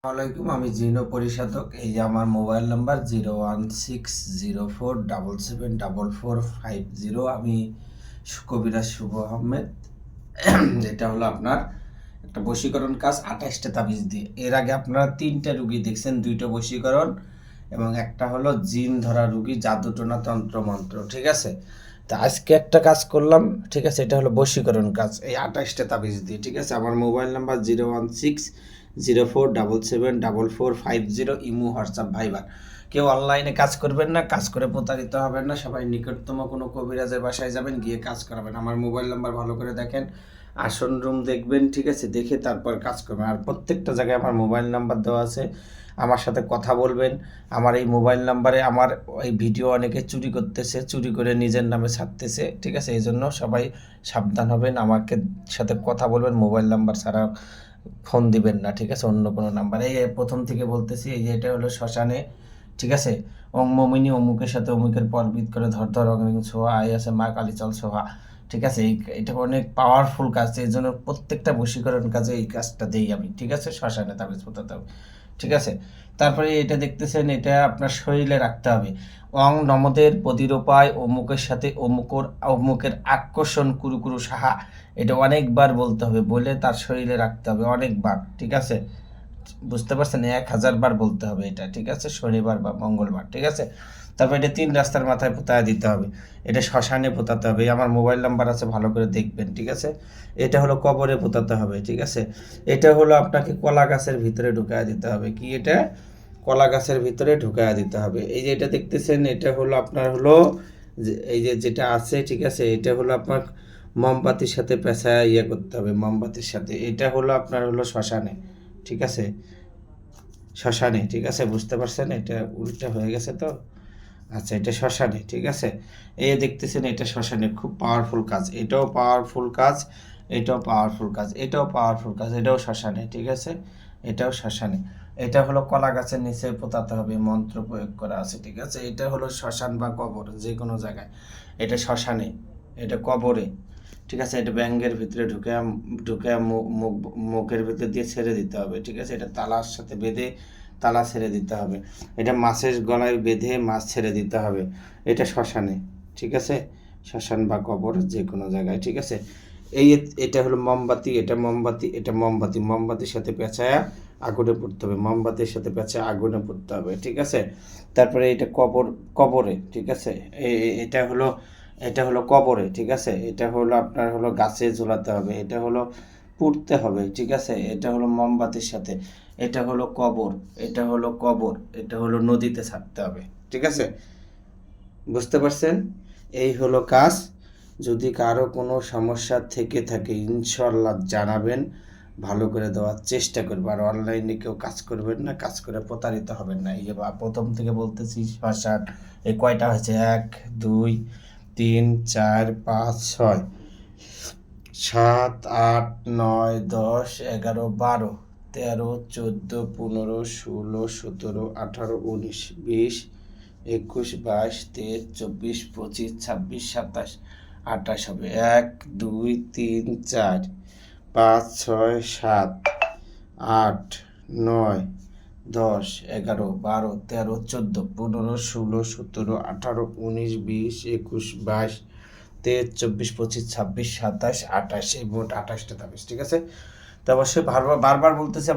আসসালামাইকুম, আমি জিনো পরিশোধক। এই যে আমার মোবাইল নাম্বার 01604774450। আমি কবিরাজ শুভ আহমেদ। এটা হলো আপনার একটা বশীকরণ কাজ 28টা তাবিজ দিয়ে। এর আগে আপনারা 3টা রুগী দেখছেন, 2টা বশীকরণ এবং একটা হলো জিন ধরা রুগী, জাদুটোনা তন্ত্র মন্ত্র। ঠিক আছে, তা আজকে একটা কাজ করলাম। ঠিক আছে, এটা হলো বশীকরণ কাজ এই 28টা তাবিজ দিয়ে। ঠিক আছে, আমার মোবাইল নাম্বার 01604774450, ইমো, হোয়াটসঅ্যাপ, ভাইবার। কেউ অনলাইনে কাজ করবেন না, কাজ করে প্রতারিত হবেন না। সবাই নিকটতম কোনো কবিরাজের বাসায় যাবেন, গিয়ে কাজ করাবেন। আমার মোবাইল নাম্বার ভালো করে দেখেন, আসন রুম দেখবেন। ঠিক আছে, দেখে তারপর কাজ করবেন। আর প্রত্যেকটা জায়গায় আমার মোবাইল নাম্বার দেওয়া আছে, আমার সাথে কথা বলবেন। আমার এই মোবাইল নাম্বারে আমার এই ভিডিও অনেকে চুরি করতেছে, চুরি করে নিজের নামে ছাড়তেছে। ঠিক আছে, এই জন্য সবাই সাবধান হবেন, আমাকে সাথে কথা বলবেন, মোবাইল নাম্বার ছাড়া ফোন দিবেন না। ঠিক আছে, অন্য কোনো নাম্বার। এই প্রথম থেকে বলতেছি, এই যে এটা হলো শ্মশানে। ঠিক আছে, ওং মমিনী অমুকের সাথে অমুকের পরবিদ করে ধর ধর অগ্নিং ছোঁয়া, আই আছে মা কালীচল সোহা। ঠিক আছে, এটা অনেক পাওয়ারফুল কাজ, এই জন্য প্রত্যেকটা বশীকরণ কাজে এই কাজটা দিই আমি। ঠিক আছে, শ্মশানে তাবিজ পোতাতে হবে। ঠিক আছে, তারপরে এটা দেখতেছেন, এটা আপনার শরীরে রাখতে হবে। অং নমদের প্রতিরূপায় অমুকের সাথে অমুকের আকর্ষণ কুরুকুরু সাহা। এটা অনেকবার বলতে হবে, বলে তার শরীরে রাখতে হবে অনেকবার। ঠিক আছে, বুঝতে পারছেন, 1000 বার বলতে হবে এটা। ঠিক আছে, শনিবার বা মঙ্গলবার। ঠিক আছে, তারপর এটা 3 রাস্তার মাথায় পোতায় দিতে হবে। এটা শ্মশানে পোতাতে হবে। আমার মোবাইল নাম্বার আছে, ভালো করে দেখবেন। ঠিক আছে, এটা হলো কবরে পোতাতে হবে। ঠিক আছে, এটা হলো আপনাকে কলা গাছের ভিতরে ঢুকায় দিতে হবে। কি এটা? কলা গাছের ভিতরে ঢুকায় দিতে হবে। এই যে এটা দেখতেছেন, এটা হলো আপনার হলো এই যে যেটা আছে। ঠিক আছে, এটা হলো আপনার মোমবাতির সাথে পেঁচায় করতে হবে, মোমবাতির সাথে। এটা হলো আপনার হলো শ্মশানে। ঠিক আছে, শ্মশানে। ঠিক আছে, বুঝতে পারছেন, এটা উল্টা হয়ে গেছে তো। আচ্ছা, এটা শ্মশানে। ঠিক আছে, এই দেখতেছেন, এটা শ্মশানে। খুব পাওয়ারফুল কাজ, এটাও পাওয়ারফুল কাজ, এটাও পাওয়ারফুল কাজ, এটাও পাওয়ারফুল কাজ, এটাও শ্মশানে। ঠিক আছে, এটাও শ্মশানে। এটা হলো কলা গাছের নিচে পোতাতে হবে, মন্ত্র প্রয়োগ করা আছে। ঠিক আছে, এটা হলো শ্মশান বা কবর, যে কোনো জায়গায়। এটা শ্মশানে, এটা কবরে। ঠিক আছে, এটা ব্যাঙ্গের ভিতরে ঢুকে ঢুকে মুখের ভিতর দিয়ে ছেড়ে দিতে হবে। ঠিক আছে, এটা তালার সাথে বেঁধে তালা ছেড়ে দিতে হবে। এটা মাছের গলায় বেঁধে মাছ ছেড়ে দিতে হবে। এটা শ্মশানে। ঠিক আছে, শ্মশান বা কবর, যে কোনো জায়গায়। ঠিক আছে, এটা হলো মোমবাতি, এটা মোমবাতি, এটা মোমবাতি। মোমবাতির সাথে পেঁচায়া আগুনে পুড়তে হবে, মোমবাতির সাথে পেঁচায় আগুনে পুড়তে হবে। ঠিক আছে, তারপরে এটা কবরে। ঠিক আছে, এটা হলো কবরে। ঠিক আছে, এটা হলো আপনার হলো গাছে ঝোলাতে হবে, এটা হলো পুড়তে হবে। ঠিক আছে, এটা হলো মোমবাতির সাথে। এটা হলো কবর, এটা হলো কবর, এটা হলো নদীতে ছাড়তে হবে। ঠিক আছে, বুঝতে পারছেন? এই হলো কাজ। যদি কারো কোনো সমস্যা থেকে থাকে, ইনশাল্লাহ জানাবেন, ভালো করে দেওয়ার চেষ্টা করবো। আর অনলাইনে কেউ কাজ করবেন না, কাজ করে প্রতারিত হবেন না। এই যে প্রথম থেকে বলতেছি, শ্মশান। এই কয়টা হয়েছে? 1 2 3 4 5 6 7 8 9 10 11 12 13 14 15 16 17 18 19 20 21 22 23 24 25 26 27 28 হবে। 1 2 3 4 5 6 7 8 9 10 11 12 13 14 15 16 17 18 19 20 21 22 23 24 25 26 27 28, এই মোট 28টা তাবিজ। ঠিক আছে, তো অবশ্যই বারবার বলতেছি।